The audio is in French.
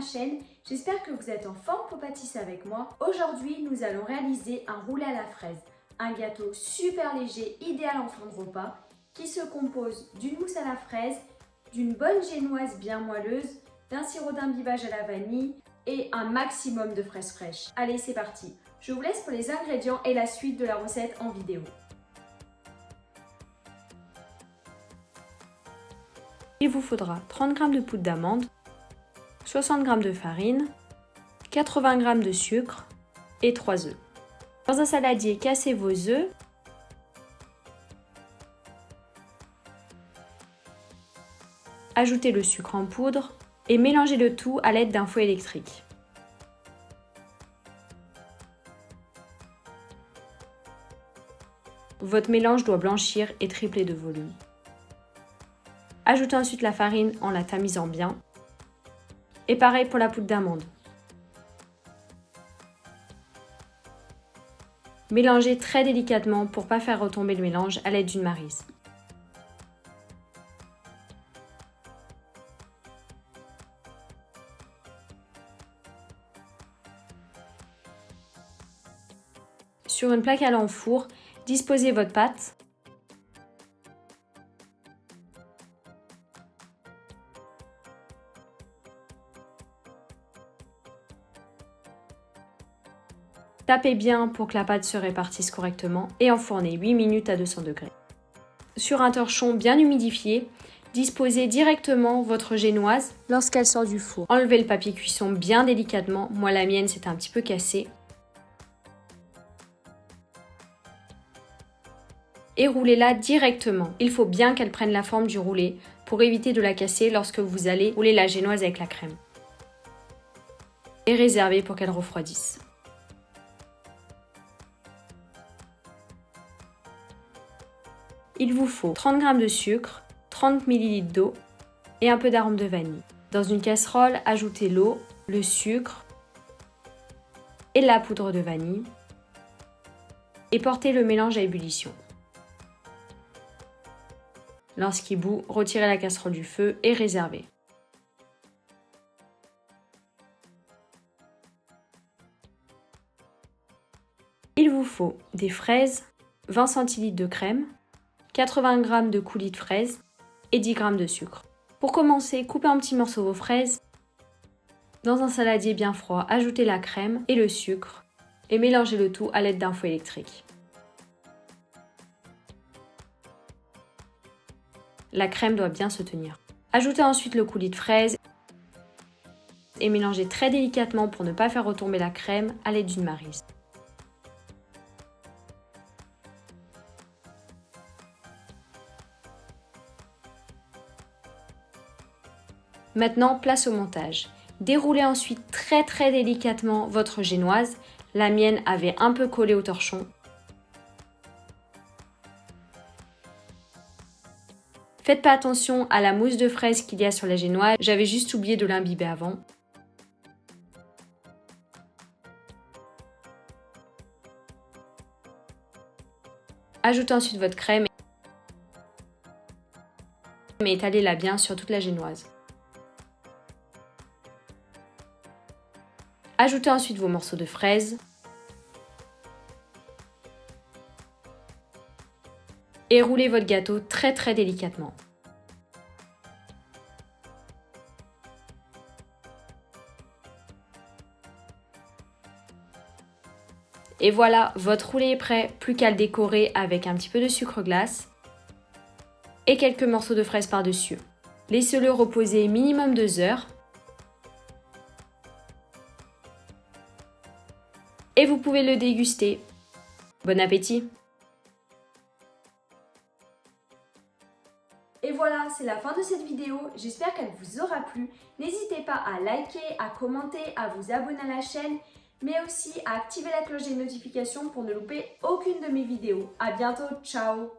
chaîne, j'espère que vous êtes en forme pour pâtisser avec moi. Aujourd'hui, nous allons réaliser un roulé à la fraise, un gâteau super léger, idéal en fin de repas, qui se compose d'une mousse à la fraise, d'une bonne génoise bien moelleuse, d'un sirop d'imbibage à la vanille et un maximum de fraises fraîches. Allez, c'est parti! Je vous laisse pour les ingrédients et la suite de la recette en vidéo. Il vous faudra 30 g de poudre d'amande, 60 g de farine, 80 g de sucre et 3 œufs. Dans un saladier, cassez vos œufs. Ajoutez le sucre en poudre et mélangez le tout à l'aide d'un fouet électrique. Votre mélange doit blanchir et tripler de volume. Ajoutez ensuite la farine en la tamisant bien. Et pareil pour la poudre d'amande. Mélangez très délicatement pour ne pas faire retomber le mélange à l'aide d'une maryse. Sur une plaque allant au four, disposez votre pâte. Tapez bien pour que la pâte se répartisse correctement et enfournez 8 minutes à 200 degrés. Sur un torchon bien humidifié, disposez directement votre génoise lorsqu'elle sort du four. Enlevez le papier cuisson bien délicatement, moi la mienne c'est un petit peu cassé. Et roulez-la directement. Il faut bien qu'elle prenne la forme du roulé pour éviter de la casser lorsque vous allez rouler la génoise avec la crème. Et réservez pour qu'elle refroidisse. Il vous faut 30 g de sucre, 30 ml d'eau et un peu d'arôme de vanille. Dans une casserole, ajoutez l'eau, le sucre et la poudre de vanille et portez le mélange à ébullition. Lorsqu'il bout, retirez la casserole du feu et réservez. Il vous faut des fraises, 20 centilitres de crème, 80 g de coulis de fraises et 10 g de sucre. Pour commencer, coupez en petits morceaux vos fraises. Dans un saladier bien froid, ajoutez la crème et le sucre et mélangez le tout à l'aide d'un fouet électrique. La crème doit bien se tenir. Ajoutez ensuite le coulis de fraises et mélangez très délicatement pour ne pas faire retomber la crème à l'aide d'une maryse. Maintenant, place au montage. Déroulez ensuite très délicatement votre génoise. La mienne avait un peu collé au torchon. Faites pas attention à la mousse de fraise qu'il y a sur la génoise, j'avais juste oublié de l'imbiber avant. Ajoutez ensuite votre crème et étalez-la bien sur toute la génoise. Ajoutez ensuite vos morceaux de fraises et roulez votre gâteau très délicatement. Et voilà, votre roulé est prêt, plus qu'à le décorer avec un petit peu de sucre glace et quelques morceaux de fraises par-dessus. Laissez-le reposer minimum 2 heures. Et vous pouvez le déguster. Bon appétit! Et voilà, c'est la fin de cette vidéo. J'espère qu'elle vous aura plu. N'hésitez pas à liker, à commenter, à vous abonner à la chaîne, mais aussi à activer la cloche des notifications pour ne louper aucune de mes vidéos. À bientôt, ciao!